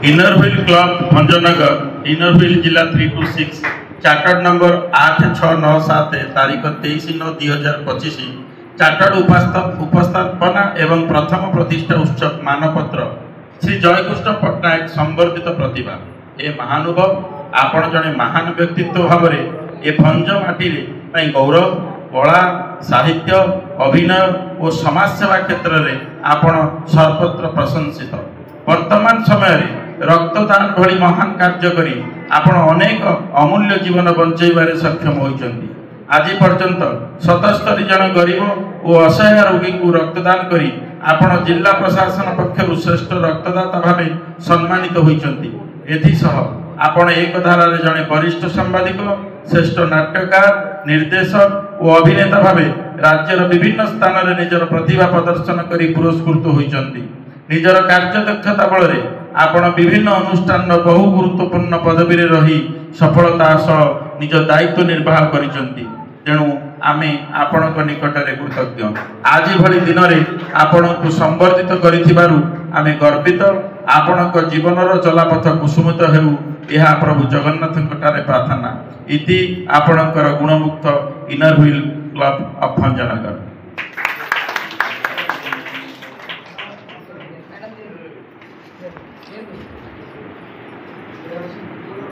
इनरव्हिल club Bhanjanagar इनरव्हिल जिला 326 chartered number 8697 तारीख 23/9/2025 chartered उपस्थापना एवं प्रथम प्रतिष्ठा उत्सव मानपत्र श्री जयकृष्ण पट्टनायक संवर्धित प्रतिभा ए महानुभव आपण जड़े महान व्यक्तित्व भाव में ए भंज माटी गौरव कला साहित्य अभिनय और समाजसेवा क्षेत्र में आपण सर्वत्र प्रशंसित वर्तमान समय रक्तदान भली महान कार्य करी आपण अनेक अमूल्य जीवन बंचाइबारे सक्षम होइचंती। आज पर्यंत 77 जन गरीब और असहाय रोगी को रक्तदान करी आपण जिला प्रशासन पक्षर श्रेष्ठ रक्तदाता भाव सम्मानित होइचंती। एथिसह आपण एक धारा जड़े वरिष्ठ सांबादिक श्रेष्ठ नाट्यकार निर्देशक और अभिनेता भाव राज्यर विभिन्न स्थान में निजर प्रतिभा प्रदर्शन करी पुरस्कृत होइचंती। निजर कार्य दक्षता बल आपण विभिन्न अनुष्ठान बहु गुरुत्वपूर्ण पदवी रही सफलता सह निज दायित्व निर्वाह करिसंती। तेणु आमे आपणक निकटरे कृतज्ञ। आज भली दिन में आपण को संवर्धित करिथिबारु आमे गर्वित। आपणक जीवनर चलापथ कुसुमित हेउ यह प्रभु जगन्नाथंकटारे प्रार्थना। इति आपणकर गुणमुक्त इनरव्हिल क्लब ऑफ भंजनगर।